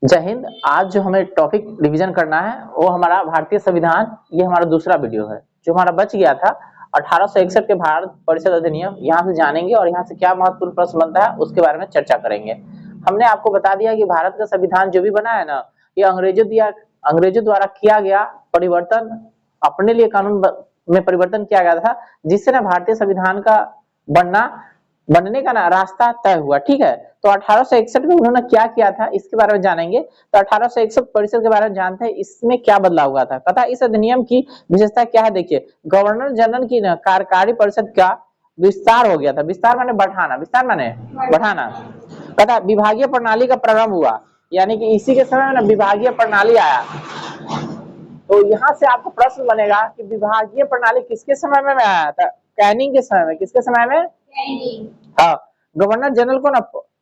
जय हिंद। आज जो हमें टॉपिक रिवीजन करना है वो हमारा भारतीय संविधान। ये हमारा दूसरा वीडियो है। जो हमारा बच गया था 1861 के भारत परिषद अधिनियम, यहाँ से जानेंगे और यहाँ से क्या महत्वपूर्ण प्रश्न बनता है उसके बारे में चर्चा करेंगे। हमने आपको बता दिया कि भारत का संविधान जो भी बना है ना, ये अंग्रेजों द्वारा किया गया परिवर्तन, अपने लिए कानून में परिवर्तन किया गया था, जिससे ना भारतीय संविधान का बनने का ना रास्ता तय हुआ। ठीक है, तो 1861 में उन्होंने क्या किया था इसके बारे में जानेंगे। तो 1861 परिषद के बारे में जानते हैं, इसमें क्या बदलाव हुआ था। तथा इस अधिनियम की विशेषता क्या है, देखिए गवर्नर जनरल की ना कार्यकारी परिषद का विस्तार हो गया था। विस्तार माने बढ़ाना, विस्तार माने बढ़ाना। तथा विभागीय प्रणाली का प्रारंभ हुआ, यानी कि इसी के समय में ना विभागीय प्रणाली आया। तो यहाँ से आपको प्रश्न बनेगा कि विभागीय प्रणाली किसके समय में आया था? कैनिंग के समय में। किसके समय में? हाँ, गवर्नर जनरल को ना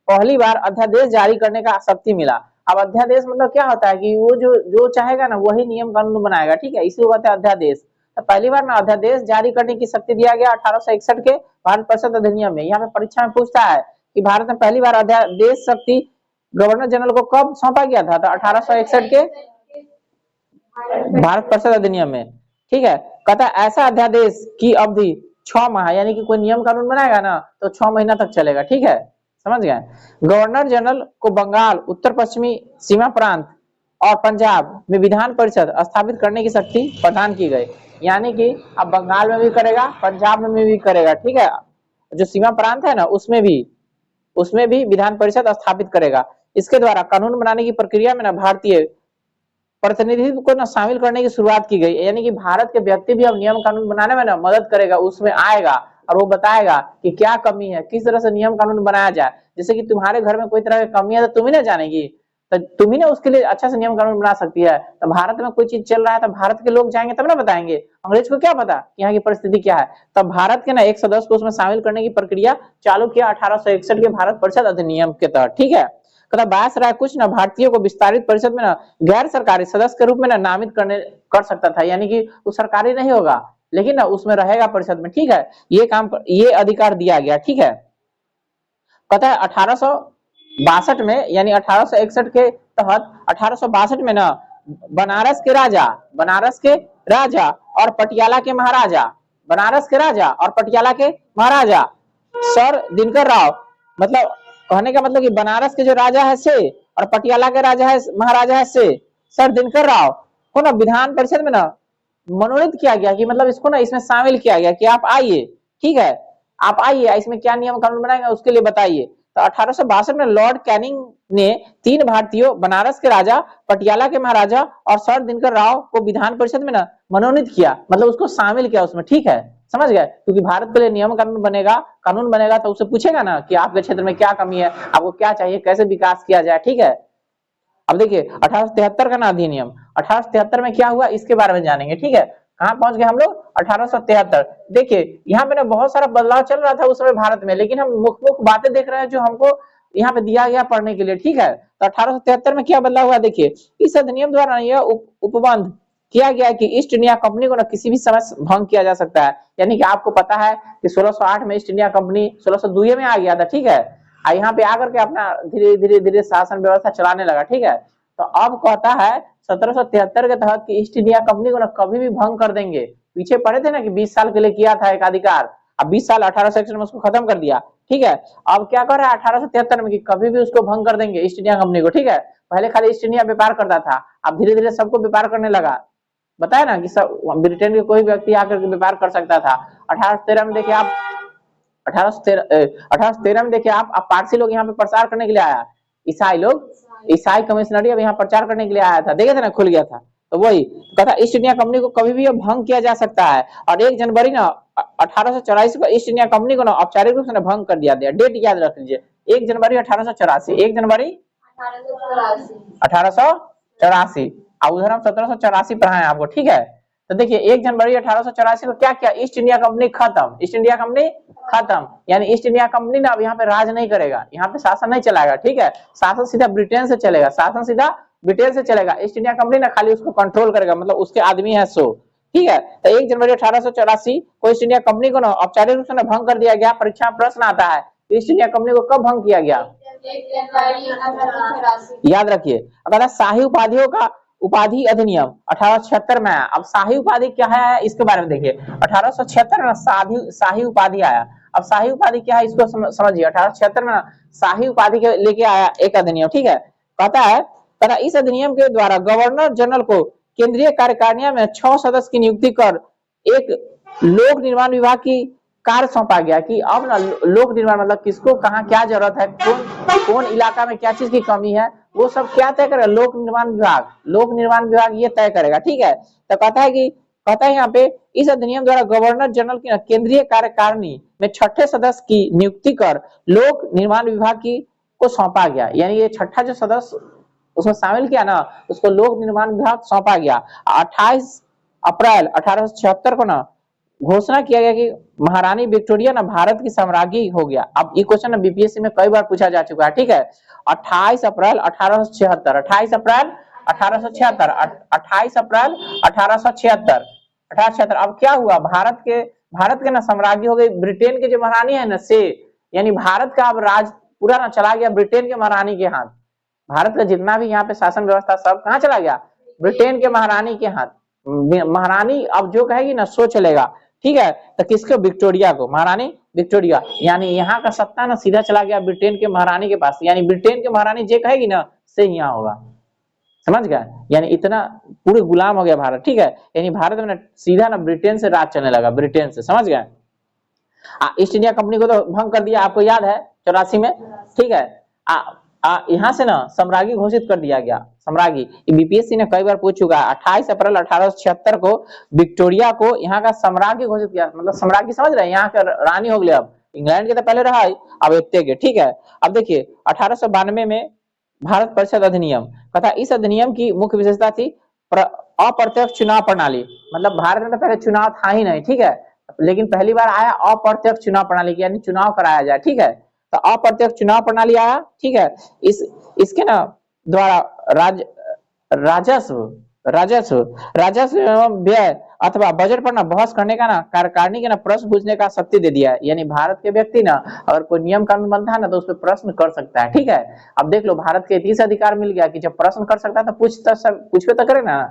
पहली बार अध्यादेश जारी करने का शक्ति मिला। अब अध्यादेश मतलब क्या होता है कि वो जो चाहेगा ना वही नियम कानून बनाएगा। ठीक है, इसलिए कहते हैं अध्यादेश। तो पहली बार ना अध्यादेश जारी करने की शक्ति दिया गया 1861 के भारत परिषद अधिनियम में। यहाँ पे परीक्षा में पूछता है कि भारत में पहली बार अध्यादेश शक्ति गवर्नर जनरल को कब सौंपा गया था? तो 1861 के भारत परिषद अधिनियम में। ठीक है, कहता है ऐसा अध्यादेश की अवधि 6 माह, यानी कि कोई नियम कानून बनाएगा ना तो 6 महीना तक चलेगा। ठीक है, समझ गए। गवर्नर जनरल को बंगाल, उत्तर पश्चिमी सीमा प्रांत और पंजाब में विधान परिषद स्थापित करने की शक्ति प्रदान की गई। यानी कि अब बंगाल में भी करेगा, पंजाब में भी करेगा। ठीक है, जो सीमा प्रांत है ना उसमें भी विधान परिषद स्थापित करेगा। इसके द्वारा कानून बनाने की प्रक्रिया में ना भारतीय प्रतिनिधित्व को ना शामिल करने की शुरुआत की गई। यानी कि भारत के व्यक्ति भी अब नियम कानून बनाने में ना मदद करेगा, उसमें आएगा और वो बताएगा कि क्या कमी है, किस तरह से नियम कानून बनाया जाए। जैसे कि तुम्हारे घर में कोई तरह की कमी है तो तुम ही ना जानेगी, तो तुम ही ना उसके लिए अच्छा से नियम कानून बना सकती है। तो भारत में कोई चीज चल रहा है तो भारत के लोग जाएंगे तब ना बताएंगे, अंग्रेज को क्या पता यहाँ की परिस्थिति क्या है। तब भारत के ना एक सदस्य को उसमें शामिल करने की प्रक्रिया चालू किया 1861 के भारत परिषद अधिनियम के तहत। ठीक है, कहता 22 राय कुछ ना भारतीयों को विस्तारित परिषद में ना गैर सरकारी सदस्य के रूप में ना नामित कर सकता था। यानी कि वो सरकारी नहीं होगा लेकिन ना उसमें रहेगा परिषद में। ठीक है, ये अधिकार दिया गया। ठीक है, कहता है 1862 में, यानी 1861 के तहत 1862 में ना बनारस के राजा और पटियाला के महाराजा, बनारस के राजा और पटियाला के महाराजा सर दिनकर राव, मतलब कहने का मतलब कि बनारस के जो राजा है से और पटियाला के राजा है महाराजा है से सर दिनकर राव को ना विधान परिषद में ना मनोनीत किया गया कि मतलब इसको ना इसमें शामिल किया गया कि आप आइए। ठीक है, आप आइए, इसमें क्या नियम कानून बनाएंगे उसके लिए बताइए। तो 1862 में लॉर्ड कैनिंग ने 3 भारतीयों, बनारस के राजा, पटियाला के महाराजा और सर दिनकर राव को विधान परिषद में ना मनोनीत किया, मतलब उसको शामिल किया उसमें। ठीक है, समझ गए, क्योंकि भारत के लिए नियम कानून बनेगा तो उससे पूछेगा ना कि आपके क्षेत्र में क्या कमी है, आपको क्या चाहिए, कैसे विकास किया जाए। ठीक है, अब देखिए 1873 का ना अधिनियम, 1873 में क्या हुआ इसके बारे में जानेंगे। ठीक है, कहां पहुंच गए हम लोग? 1873। देखिए यहाँ पे ना बहुत सारा बदलाव चल रहा था उस समय भारत में, लेकिन हम मुख्य बातें देख रहे हैं जो हमको यहाँ पे दिया गया पढ़ने के लिए। ठीक है, तो 1873 में क्या बदलाव हुआ, देखिए इस अधिनियम द्वारा यह उपबंध किया गया कि ईस्ट इंडिया कंपनी को ना किसी भी समय भंग किया जा सकता है। यानी कि आपको पता है कि 1608 में ईस्ट इंडिया कंपनी 1602 में आ गया था। ठीक है, यहाँ पे आकर के अपना धीरे धीरे शासन व्यवस्था चलाने लगा। ठीक है, तो अब कहता है 1773 के तहत कि ईस्ट इंडिया कंपनी को ना कभी भी भंग कर देंगे। पीछे पड़े थे ना कि 20 साल के लिए किया था एक अधिकार, अब 20 साल 1861 में उसको खत्म कर दिया। ठीक है, अब क्या कर रहा है 1873 में कि कभी भी उसको भंग कर देंगे ईस्ट इंडिया कंपनी को। ठीक है, पहले खाली ईस्ट इंडिया व्यापार करता था, अब धीरे धीरे सबको व्यापार करने लगा। बताया ना कि सब ब्रिटेन के कोई व्यक्ति आकर के व्यापार कर सकता था। 1813 में देखिए आप 1813 में देखिए आप पारसी लोग यहाँ पे प्रचार करने के लिए आया, ईसाई लोग, ईसाई कमिश्नरी अब यहाँ प्रचार करने के लिए आया था, देखे थे ना, खुल गया था। तो वही कहता ईस्ट इंडिया कंपनी को कभी भी भंग किया जा सकता है। और 1 जनवरी ना 1884 को ईस्ट इंडिया कंपनी को ना औपचारिक रूप से भंग कर दिया गया। डेट याद रख लीजिए, 1 जनवरी 1884, 1 जनवरी 1884, और उधर हम 1784 पढ़ाए आपको। ठीक है, तो देखिए 1 जनवरी 1884 को क्या किया, ईस्ट इंडिया कंपनी खत्म, ईस्ट इंडिया कंपनी खत्म। यानी ईस्ट इंडिया कंपनी ना अब यहाँ पे राज नहीं करेगा, यहाँ पे शासन नहीं चलाएगा। ठीक है, शासन सीधा ब्रिटेन से चलेगा, शासन सीधा ब्रिटेन से चलेगा। ईस्ट इंडिया कंपनी ना खाली उसको कंट्रोल करेगा, मतलब उसके आदमी है सो। ठीक है, तो 1 जनवरी 1884 को ईस्ट इंडिया कंपनी को ना औपचारिक रूप से भंग कर दिया गया। परीक्षा में प्रश्न आता है ईस्ट इंडिया कंपनी को कब भंग किया गया? याद रखिए। अगर शाही उपाधियों का उपाधि अधिनियम 1876 में आया। अब शाही उपाधि क्या है इसके बारे में देखिए। 1876 में शाही शाही उपाधि आया। अब शाही उपाधि क्या है इसको समझिए। 1876 में शाही उपाधि के लेके आया एक अधिनियम, ठीक है। कहता इस अधिनियम के द्वारा गवर्नर जनरल को केंद्रीय कार्यकारिणी में 6 सदस्य की नियुक्ति कर एक लोक निर्माण विभाग की कार्य सौंपा गया कि अब ना लोक निर्माण मतलब किसको कहाँ क्या जरूरत है, कौन कौन इलाका में क्या चीज की कमी है, वो सब क्या तय करेगा, लोक निर्माण विभाग। लोक निर्माण विभाग ये तय करेगा, ठीक है। तो कहता है यहाँ पे इस अधिनियम द्वारा गवर्नर जनरल की केंद्रीय कार्यकारिणी में 6ठे सदस्य की नियुक्ति कर लोक निर्माण विभाग की को सौंपा गया। यानी ये 6ठा जो सदस्य उसमें शामिल किया ना उसको लोक निर्माण विभाग सौंपा गया। 28 अप्रैल 1876 को ना घोषणा किया गया कि महारानी विक्टोरिया ना भारत की सम्राज्ञी हो गया। अब ये क्वेश्चन ना बीपीएससी में कई बार पूछा जा चुका है, ठीक है। 28 अप्रैल 1876, 28 अप्रैल 1876, 28 अप्रैल 1876, 1876। अब क्या हुआ, भारत के ना सम्राज्ञी हो गई। ब्रिटेन के जो महारानी है ना से, यानी भारत का अब राज पूरा ना चला गया ब्रिटेन के महारानी के हाथ। भारत का जितना भी यहाँ पे शासन व्यवस्था सब कहाँ चला गया, ब्रिटेन के महारानी के हाथ। महारानी अब जो कहेगी ना सो चलेगा, ठीक है। तो किसको, विक्टोरिया को, महारानी विक्टोरिया। यानी यहाँ का सत्ता ना सीधा चला गया ब्रिटेन के महारानी के पास। यानी ब्रिटेन के महारानी जे कहेगी ना से यहाँ होगा, समझ गया। यानी इतना पूरे गुलाम हो गया भारत, ठीक है। यानी भारत में ना सीधा ना ब्रिटेन से राज चलने लगा, ब्रिटेन से, समझ गया। ईस्ट इंडिया कंपनी को तो भंग कर दिया, आपको याद है 84 में, ठीक है। यहाँ से ना सम्राज्ञी घोषित कर दिया गया, सम्राज्ञी। बीपीएससी ने कई बार पूछ चुका है। 28 अप्रैल 1876 को विक्टोरिया को यहाँ का सम्राज्ञी घोषित किया, मतलब सम्राज्ञी समझ रहे हैं, यहाँ का रानी हो गया। अब इंग्लैंड के तो पहले रहा, अब इतने के, ठीक है। अब देखिए 1892 में भारत परिषद अधिनियम, तथा इस अधिनियम की मुख्य विशेषता थी अप्रत्यक्ष चुनाव प्रणाली। मतलब भारत में तो पहले चुनाव था ही नहीं, ठीक है, लेकिन पहली बार आया अप्रत्यक्ष चुनाव प्रणाली, यानी चुनाव कराया जाए, ठीक है। तो अप्रत्यक्ष चुनाव प्रणाली आया, ठीक है। इसके ना द्वारा राजस्व राजस्व राजस्व एवं व्यय अथवा बजट पर ना बहस करने का ना कार्यकारिणी के ना प्रश्न पूछने का शक्ति दे दिया है। यानी भारत के व्यक्ति ना अगर कोई नियम कानून बनता है ना तो उस पर प्रश्न कर सकता है, ठीक है। अब देख लो भारत के इस अधिकार मिल गया कि जब प्रश्न कर सकता है तो पूछ तो करे ना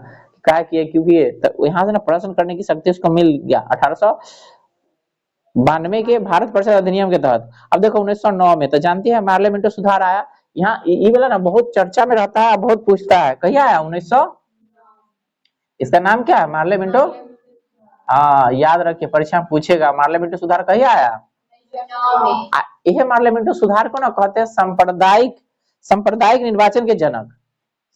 क्या किए क्योंकि तो यहाँ से ना प्रश्न करने की शक्ति उसको मिल गया 1892 के भारत परिषद अधिनियम के तहत। अब देखो 1909 में तो जानती है पार्लियामेंट सुधार आया। यहाँ ये वाला ना बहुत चर्चा में रहता है, बहुत पूछता है, कहीं आया 1900, इसका नाम क्या है, पार्लियामेंट। हाँ याद रखिए, परीक्षा में पूछेगा पार्लियामेंट सुधार कहीं आया। यह पार्लियामेंट सुधार को ना कहते हैं सांप्रदायिक निर्वाचन के जनक।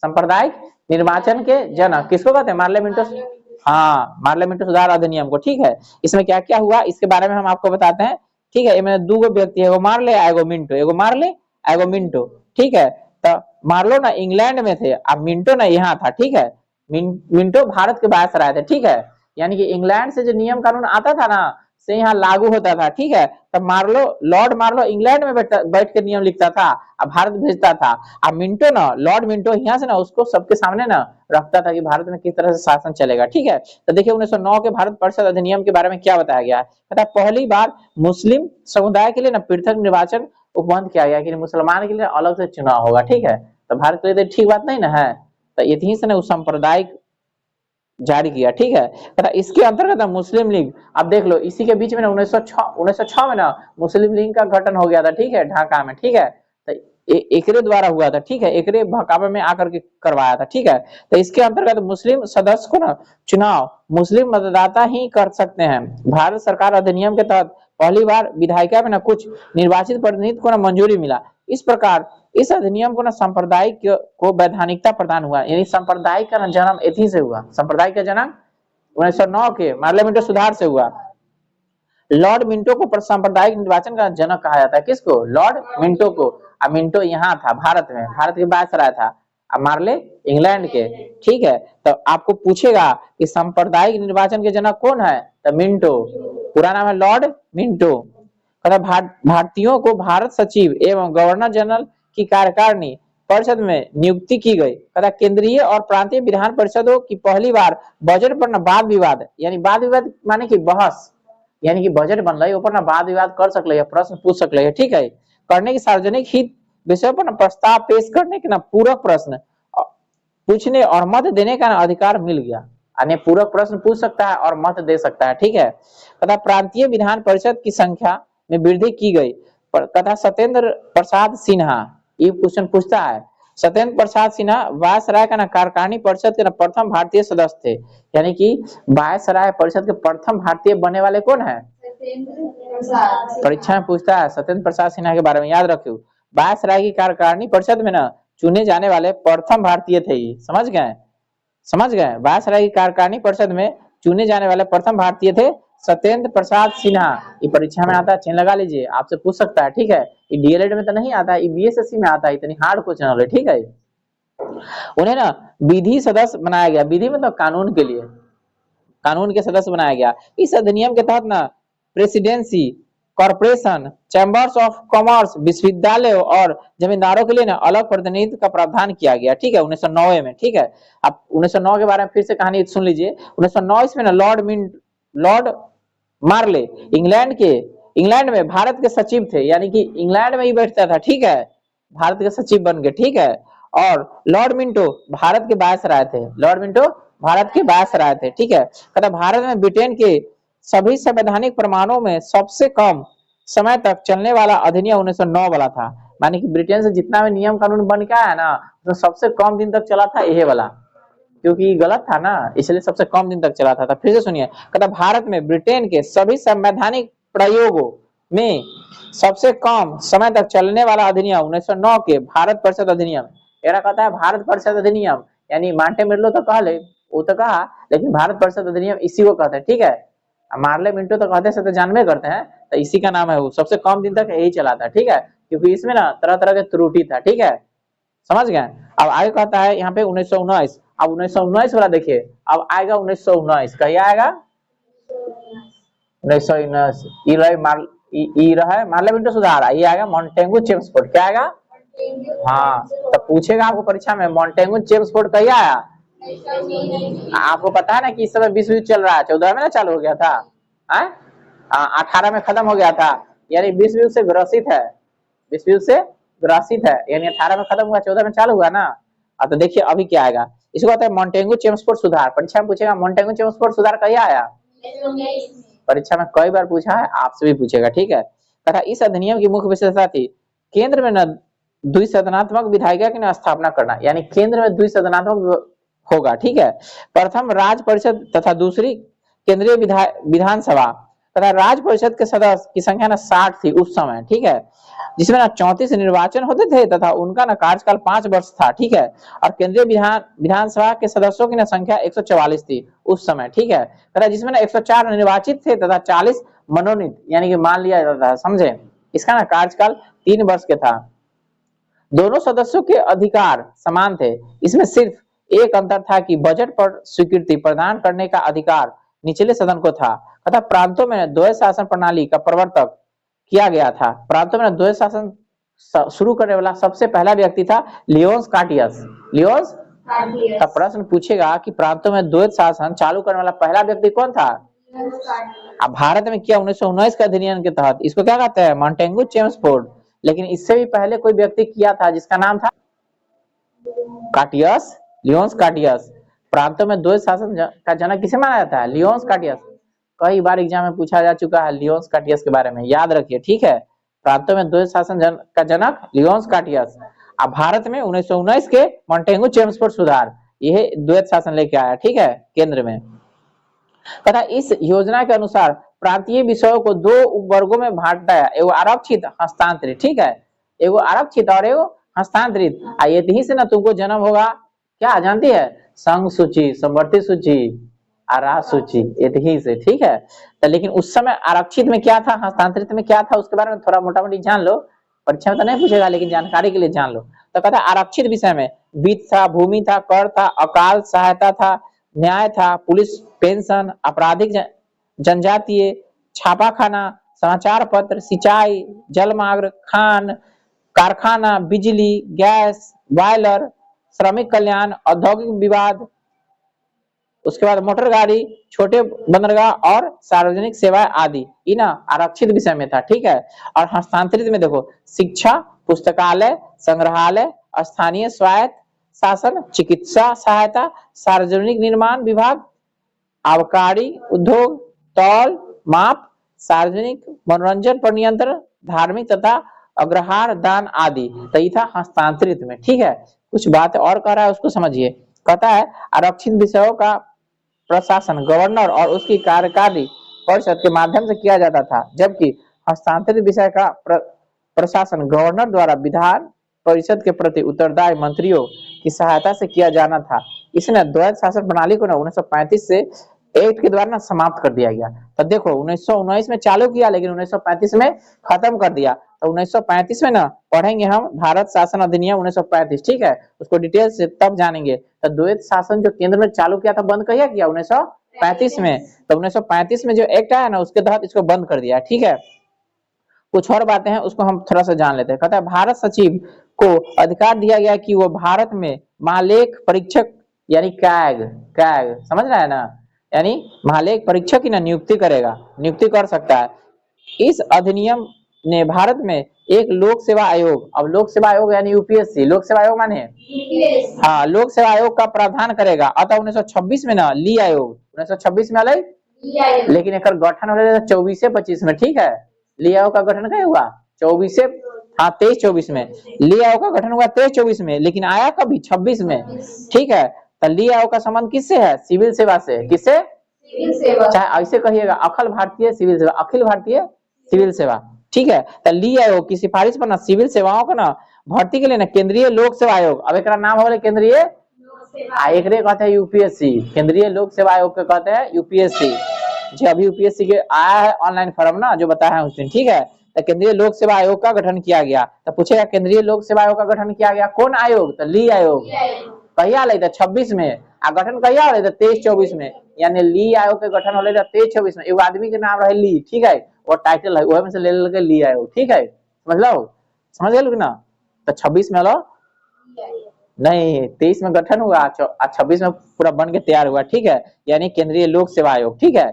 सांप्रदायिक निर्वाचन के जनक किसको कहते हैं, पार्लियामेंट। हाँ पार्लियामेंट सुधार अधिनियम को, ठीक है। इसमें क्या क्या हुआ इसके बारे में हम आपको बताते हैं, ठीक है। इसमें दो व्यक्ति है, एगो मार्ले एगो मिंटो, एगो मार्ले एगो मिंटो, ठीक है। तो मार्लो ना इंग्लैंड में थे, अब मिंटो ना यहाँ था, ठीक है। मिंटो भारत के वायसराय थे, ठीक है। यानी कि इंग्लैंड से जो नियम कानून आता था ना से यहाँ लागू होता था, ठीक है। तब लॉर्ड मार्लो इंग्लैंड में बैठ के नियम लिखता था, अब भारत भेजता था। अब मिंटो ना, लॉर्ड मिंटो यहाँ से ना उसको सबके सामने ना रखता था कि भारत में किस तरह से शासन चलेगा, ठीक है। तो देखिए 1909 के भारत परिषद अधिनियम के बारे में क्या बताया गया है। कहता पहली बार मुस्लिम समुदाय के लिए ना पृथक निर्वाचन उपबंध किया गया कि मुसलमान के लिए अलग से चुनाव होगा, ठीक है। तो भारत के लिए ठीक बात नहीं ना है, तो यही से ना सांप्रदायिक जारी किया, ठीक है। तथा इसके अंतर्गत मुस्लिम लीग, अब देख लो इसी के बीच में ना 1906 में ना मुस्लिम लीग का गठन हो गया था, ठीक है, ढाका में, ठीक है। तो एकरे द्वारा हुआ था, ठीक है, एकरे भकाबे में आकर के करवाया था, ठीक है। तो इसके अंतर्गत मुस्लिम सदस्य को ना चुनाव मुस्लिम मतदाता ही कर सकते हैं। भारत सरकार अधिनियम के तहत पहली बार विधायिका में ना कुछ निर्वाचित प्रतिनिधि को ना मंजूरी मिला। इस प्रकार इस अधिनियम को ना सांप्रदायिक को वैधानिकता प्रदान हुआ। यानी सांप्रदायिक का जन्म इसी से हुआ, सांप्रदायिक का जन्म 1909 के पार्लियामेंट सुधार से हुआ। लॉर्ड मिंटो को सांप्रदायिक निर्वाचन का जनक कहा जाता है, किसको, लॉर्ड मिंटो को। अब मिंटो यहाँ था भारत में, भारत के वायसराय था, अब मार्ले इंग्लैंड के, ठीक है। तो आपको पूछेगा कि सांप्रदायिक निर्वाचन के जनक कौन है, तो मिंटो, पूरा नाम है लॉर्ड मिंटो। भारतीयों को भारत सचिव एवं गवर्नर जनरल की कार्यकारिणी परिषद में नियुक्ति की गई। तथा केंद्रीय और प्रांतीय विधान परिषदों की पहली बार बजट पर न वाद विवाद, यानी वाद विवाद माने कि बहस, यानी कि बजट बन रही ऊपर ना वाद विवाद कर सकले, प्रश्न पूछ सकले, ठीक है, करने की सार्वजनिक हित विषय पर प्रस्ताव पेश करने के ना पूरक प्रश्न पूछने और मत देने का अधिकार मिल गया। यानी पूरक प्रश्न पूछ सकता है और मत दे सकता है, ठीक है। तथा प्रांतीय विधान परिषद की संख्या में वृद्धि की गई। तथा सत्येंद्र प्रसाद सिन्हा ये क्वेश्चन पूछता है, सत्येंद्र प्रसाद सिन्हा वायसराय का कार्यकारिणी परिषद के प्रथम भारतीय सदस्य थे। यानी कि वायसराय परिषद के प्रथम भारतीय बनने वाले कौन है? परीक्षा में पूछता है सत्येंद्र प्रसाद सिन्हा के बारे में, याद रखियो। वायसराय की कार्यकारिणी परिषद में ना चुने जाने वाले प्रथम भारतीय थे ये, समझ गए? समझ गए? वायसराय की कार्यकारिणी परिषद में चुने जाने वाले प्रथम भारतीय थे सत्येंद्र प्रसाद सिन्हा। ये परीक्षा में आता है, चिन्ह लगा लीजिए, आपसे पूछ सकता है, ठीक है। ये डीएलएड में तो नहीं आता है, ये बीएसएससी में आता है, इतनी हार्ड क्वेश्चन है, ठीक है। उन्हें ना विधि सदस्य बनाया गया, विधि मतलब कानून के लिए, कानून के सदस्य बनाया गया। इस अधिनियम के तहत ना presidency, corporation, chambers of commerce, विश्वविद्यालय और जमींदारों के लिए ना अलग प्रतिनिधित्व का प्रावधान किया गया, ठीक है, 1909 में, ठीक है। अब 1909 के बारे में फिर से कहानी सुन लीजिए। 1909 इसमें ना लॉर्ड मार्ले इंग्लैंड में भारत के सचिव थे, यानी कि इंग्लैंड में ही बैठता था, ठीक है, भारत के सचिव बन गए, ठीक है। और लॉर्ड मिंटो भारत के वायसराय थे, लॉर्ड मिंटो भारत के वायसराय थे, ठीक है। कहता भारत में ब्रिटेन के सभी संवैधानिक प्रमाणों में सबसे कम समय तक चलने वाला अधिनियम 1909 वाला था। माने कि ब्रिटेन से जितना भी नियम कानून बन के आया ना, तो सबसे कम दिन तक चला था यही वाला, क्योंकि गलत था ना, इसलिए सबसे कम दिन तक चला था। फिर से सुनिए, कहता भारत में ब्रिटेन के सभी संवैधानिक प्रयोगों में सबसे कम समय तक चलने वाला अधिनियम 1909 के भारत परिषद अधिनियम। एरा कहता है भारत परिषद अधिनियम, यानी मार्टे मिर्लो तो कह ले, वो तो कहा, लेकिन भारत परिषद अधिनियम इसी को कहते हैं, ठीक है। मार्ले मिंटो तो कहते हैं, जानवे करते हैं, तो इसी का नाम है, वो सबसे कम दिन तक यही चला था, ठीक है, क्योंकि इसमें ना तरह तरह के त्रुटि था, ठीक है, समझ गए। अब आगे कहता है यहाँ पे 1919। अब 1919 वाला देखिए, अब आएगा 1919, कहिए आएगा 1919, मार्ले मिंटो सुधार, ये आएगा मॉन्टेगू चेम्सफोर्ड, क्या आएगा? हाँ, तो पूछेगा आपको परीक्षा में मॉन्टेगू चेम्सफोर्ड कहिए आया। आपको पता है ना कि इस समय विश्व युद्ध चल रहा है, 14 में ना चालू हो गया था, 18 में खत्म हो गया था, यानी विश्व युद्ध से ग्रसित है, विश्व युद्ध से ग्रसित है, यानी 18 में खत्म हुआ, 14 में चालू हुआ ना। तो देखिए अभी क्या आएगा, इसको कहते हैं मॉन्टेगू चेम्सफोर्ड सुधार। परीक्षा में पूछेगा मॉन्टेगू चेम्सफोर्ड सुधार कहिए आया, परीक्षा में कई बार पूछा है, आपसे भी पूछेगा, ठीक है। तथा इस अधिनियम की मुख्य विशेषता थी केंद्र में न द्विसदनात्मक विधायिका की स्थापना करना, यानी केंद्र में द्विसदनात्मक होगा, ठीक है। प्रथम राज्य परिषद तथा दूसरी केंद्रीय विधानसभा तथा राज्य परिषद के सदस्य की संख्या ना 60 थी उस समय, ठीक है, जिसमें ना 34 निर्वाचन होते थे तथा उनका ना कार्यकाल 5 वर्ष था, ठीक है। और केंद्रीय विधानसभा के सदस्यों की ना संख्या 144 थी उस समय, ठीक है, तथा जिसमें ना 104 निर्वाचित थे तथा 40 मनोनीत, यानी कि मान लिया जाता था, समझे। इसका ना कार्यकाल 3 वर्ष के था। दोनों सदस्यों के अधिकार समान थे, इसमें सिर्फ एक अंतर था कि बजट पर स्वीकृति प्रदान करने का अधिकार निचले सदन को था। तथा प्रांतों में द्वैध शासन प्रणाली का प्रवर्तक किया गया था। प्रांतों में द्वैध शासन शुरू करने वाला सबसे पहला व्यक्ति था लियोन्स कार्टियस। लियोन्स का प्रश्न पूछेगा कि प्रांतों में द्वैध शासन चालू करने वाला पहला व्यक्ति कौन था? अब भारत में किया 1919 का अधिनियम के तहत, इसको क्या कहते हैं? Montagu Chelmsford. लेकिन इससे भी पहले कोई व्यक्ति किया था जिसका नाम था कार्टियस, लियोन्स कार्टियस। प्रांतों में द्वैध शासन का जनक किसे माना जाता है? लियोन्स कार्टियस। कई बार एग्जाम में पूछा जा चुका है लियोन्स कार्टियस के बारे में, याद रखिए, ठीक है। प्रांतों में द्वैध शासन का जनक लियोन्स कार्टियस। अब भारत में 1919 के मॉन्टेगू चेम्सफोर्ड सुधार, यह द्वैध शासन लेके आया, ठीक है, केंद्र में। तथा इस योजना के अनुसार प्रांतीय विषयों को 2 उपवर्गों में बांटा है, एगो आरक्षित, हस्तांतरित, ठीक है, एगो आरक्षित और एगो हस्तांतरित। यही से ना तुमको जन्म होगा, क्या जानती है? संघ सूची, समवर्ती सूची, आराह सूची, यही से, ठीक है। तो लेकिन उस समय आरक्षित में क्या था, हस्तांतरित में क्या था, उसके बारे में थोड़ा मोटा मोटी जान लो, परीक्षा में तो नहीं पूछेगा, लेकिन जानकारी के लिए जान लो। तो कहता आरक्षित विषय में वित्त था, भूमि था, कर था, अकाल सहायता था, न्याय था, पुलिस, पेंशन, आपराधिक जनजातीय, छापाखाना, समाचार पत्र, सिंचाई, जलमार्ग, खान, कारखाना, बिजली, गैस, बॉयलर, श्रमिक कल्याण, औद्योगिक विवाद, उसके बाद मोटर गाड़ी, छोटे बंदरगाह और सार्वजनिक सेवाएं आदि, ये ना आरक्षित विषय में था, ठीक है। और हस्तांतरित में देखो शिक्षा, पुस्तकालय, संग्रहालय, स्थानीय स्वायत्त शासन, चिकित्सा सहायता, सार्वजनिक निर्माण विभाग, आबकारी उद्योग, तौल माप, सार्वजनिक मनोरंजन पर नियंत्रण, धार्मिक तथा अग्रहार दान आदि। तो ये था हस्तांतरित में। ठीक है, कुछ बात और कह रहा है उसको समझिए। कहता है आरक्षित विषयों का प्रशासन गवर्नर और उसकी कार्यकारी परिषद के माध्यम से किया जाता था, जबकि हस्तांतरित विषय का प्रशासन गवर्नर द्वारा विधान परिषद के प्रति उत्तरदायी मंत्रियों की सहायता से किया जाना था। इसने द्वैत शासन प्रणाली को 1935 से एक्ट के द्वारा समाप्त कर दिया गया। तो देखो 1919 में चालू किया लेकिन 1935 में खत्म कर दिया। तो 1935 में ना पढ़ेंगे हम भारत शासन अधिनियम 1935। ठीक है, उसको डिटेल से तब जानेंगे। तो द्वैत शासन जो केंद्र में चालू किया था बंद कहिया किया 1935 में। तो 1935 में जो एक्ट आया ना उसके तहत इसको बंद कर दिया। ठीक है, कुछ और बातें हैं उसको हम थोड़ा सा जान लेते हैं। कहता है भारत सचिव को अधिकार दिया गया कि वो भारत में महालेख परीक्षक यानी कैग कैग समझ रहा है ना, यानी महालेख परीक्षक की ना नियुक्ति करेगा, नियुक्ति कर सकता है। इस अधिनियम ने भारत में एक लोक सेवा आयोग, अब लोक सेवा आयोग यानी यूपीएससी, लोक सेवा आयोग माने हाँ लोक सेवा आयोग का प्रावधान करेगा। अतः 1926 में ना ली आयोग 1926 में अलग, लेकिन एक गठन हो 24-25 में। ठीक है, ली आयोग का गठन क्या हुआ 23-24 में। ली आयोग का गठन हुआ 23-24 में, लेकिन आया कभी 26 में। ठीक है, तो ली आयोग का संबंध किससे है, सिविल सेवा से। किससे, सिविल सेवा, चाहे ऐसे कहिएगा अखिल भारतीय सिविल सेवा, अखिल भारतीय सिविल सेवा। ठीक है, तो ली आयोग की सिफारिश पर ना सिविल सेवाओं को ना भर्ती के लिए ना केंद्रीय लोक सेवा आयोग, अब एक नाम हो केंद्रीय एक कहते हैं यूपीएससी, केंद्रीय लोक सेवा आयोग के कहते हैं यूपीएससी। जो अभी यूपीएससी के आया है ऑनलाइन फॉर्म ना जो बताया है उस दिन। ठीक है, तो केंद्रीय लोक सेवा आयोग का गठन किया गया। तो पूछेगा केंद्रीय लोक सेवा आयोग का गठन किया गया कौन आयोग, तो ली आयोग। कहिया ले 26 में, आ गठन कहिया हो 23-24 में, यानी ली आयोग के गठन हो 23-24 में। एगो आदमी के नाम रहे ली, ठीक है, और टाइटल है वह में से ले लेके ली आयोग। ठीक है, समझ लो, समझ गए ना। तो 26 में लो नहीं 23 में गठन हुआ, 26 में पूरा बन के तैयार हुआ। ठीक है, यानी केंद्रीय लोक सेवा आयोग। ठीक है,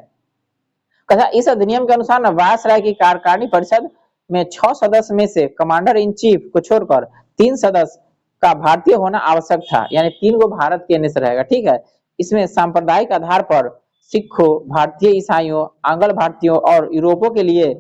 कहा इस अधिनियम के अनुसार न वायसराय की कार्यकारिणी परिषद में 6 सदस्य में से कमांडर इन चीफ को छोड़कर 3 सदस्य का भारतीय होना आवश्यक था, यानी 3 को भारत के से रहेगा। ठीक है, इसमें सांप्रदायिक आधार पर सिखों, भारतीय ईसाइयों, आंग्ल भारतीयों और यूरोपों के लिए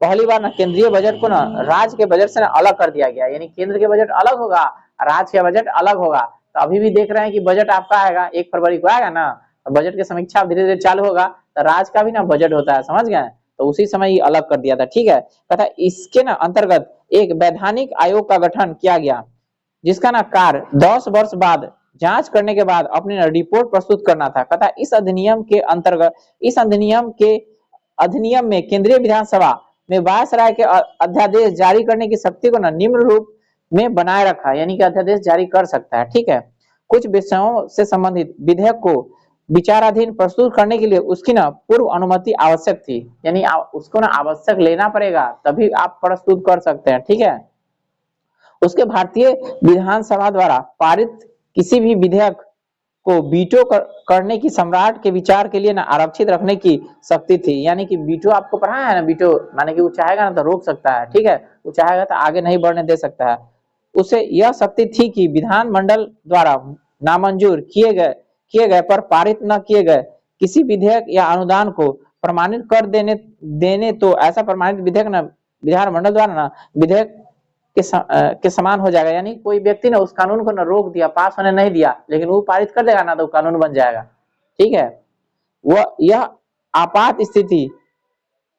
पहली बार ना केंद्रीय बजट को ना राज्य के बजट से ना अलग कर दिया गया, यानी केंद्र के बजट अलग होगा, राज्य का बजट अलग होगा। तो अभी भी देख रहे हैं कि बजट आपका आएगा 1 फरवरी को आएगा ना, बजट की समीक्षा धीरे धीरे चालू होगा, तो राज्य का भी ना बजट होता है, समझ गए। तो उसी समय ये अलग कर दिया था। ठीक है, तथा इसके ना अंतर्गत एक वैधानिक आयोग का गठन किया गया, जिसका ना कार्य 10 वर्ष बाद जांच करने के बाद अपनी रिपोर्ट प्रस्तुत करना था। कथा इस अधिनियम के अंतर्गत इस अधिनियम में केंद्रीय विधानसभा में वायसराय के अध्यादेश जारी करने की शक्ति को ना निम्न रूप में बनाए रखा, यानी कि अध्यादेश जारी कर सकता है। ठीक है, कुछ विषयों से संबंधित विधेयक को विचाराधीन प्रस्तुत करने के लिए उसकी ना पूर्व अनुमति आवश्यक थी, यानी उसको ना आवश्यक लेना पड़ेगा तभी आप प्रस्तुत कर सकते हैं। ठीक है, उसके भारतीय विधानसभा द्वारा पारित किसी भी विधेयक को वीटो करने की सम्राट के विचार के लिए ना आरक्षित रखने की शक्ति थी, यानी कि वीटो आपको पढ़ाया है ना, वीटो माने कि वो चाहेगा ना तो रोक सकता है। ठीक है, वो चाहेगा तो आगे नहीं बढ़ने दे सकता है। उसे यह शक्ति थी कि विधानमंडल द्वारा नामंजूर किए गए पर पारित न किए गए किसी विधेयक या अनुदान को प्रमाणित कर देने तो ऐसा प्रमाणित विधेयक ना विधानमंडल द्वारा ना विधेयक के समान हो जाएगा, यानी कोई व्यक्ति ना उस कानून को ना रोक दिया, पास होने नहीं दिया, लेकिन वो पारित कर देगा ना तो कानून बन जाएगा। ठीक है, वह यह आपात स्थिति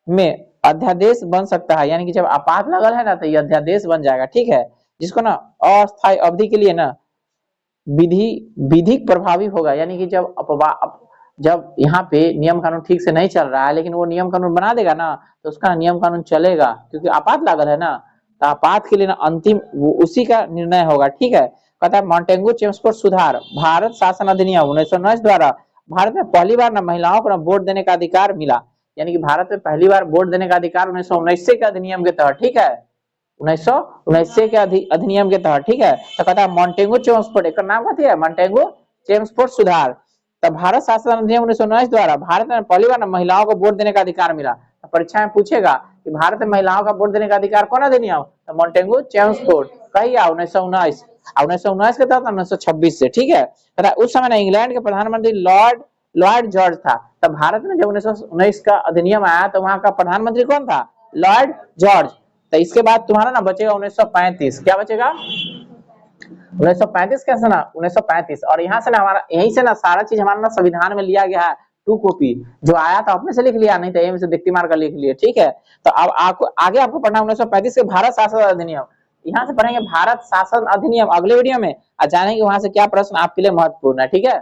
में अध्यादेश बन सकता है, यानी कि जब आपात लगल है ना तो यह अध्यादेश बन जाएगा। ठीक है, जिसको ना अस्थायी अवधि के लिए ना विधिक प्रभावी होगा, यानी कि जब यहाँ पे नियम कानून ठीक से नहीं चल रहा है लेकिन वो नियम कानून बना देगा ना तो उसका नियम कानून चलेगा, क्योंकि आपात लागल है ना, तो आपात के लिए ना अंतिम उसी का निर्णय होगा। ठीक है, कहता है मॉन्टेगू चेम्सफोर्ड सुधार भारत शासन अधिनियम 1919 द्वारा भारत में पहली बार ना महिलाओं को ना वोट देने का अधिकार मिला, यानी कि भारत में पहली बार वोट देने का अधिकार 1919 के अधिनियम के तहत। ठीक है, 1919 के अधिनियम के तहत। ठीक है, तो कहता है मॉन्टेगू चेम्सफोर्ड, एक नाम कहती है मॉन्टेगू चेम्सफोर्ड सुधार। तब भारत शासन अधिनियम 1919 द्वारा भारत में पहली बार महिलाओं को वोट देने का अधिकार मिला। परीक्षा में पूछेगा कि भारत में महिलाओं का वोट देने का अधिकार कौन अधिनियम, तो मोंटेगू चेम्सफोर्ड कही 1919 1919 के तहत 1926 से, ठीक है। उस समय ना इंग्लैंड के प्रधानमंत्री लॉर्ड लॉर्ड जॉर्ज था। तब भारत में जब 1919 का अधिनियम आया तो वहां का प्रधानमंत्री कौन था, लॉर्ड जॉर्ज। तो इसके बाद तुम्हारा ना बचेगा 1935, क्या बचेगा 1935 कैसे ना 1935, और यहाँ से ना हमारा यहीं से ना सारा चीज हमारा ना संविधान में लिया गया है, 2 कॉपी जो आया था अपने से लिख लिया, नहीं तो यहीं से दिक्कती मार कर लिख लिया, ठीक है। तो अब आपको आगे आपको पढ़ना 1935 के भारत शासन अधिनियम, यहाँ से पढ़ेंगे भारत शासन अधिनियम अगले वीडियो में, और जानेंगे वहां से क्या प्रश्न आपके लिए महत्वपूर्ण है, ठीक है।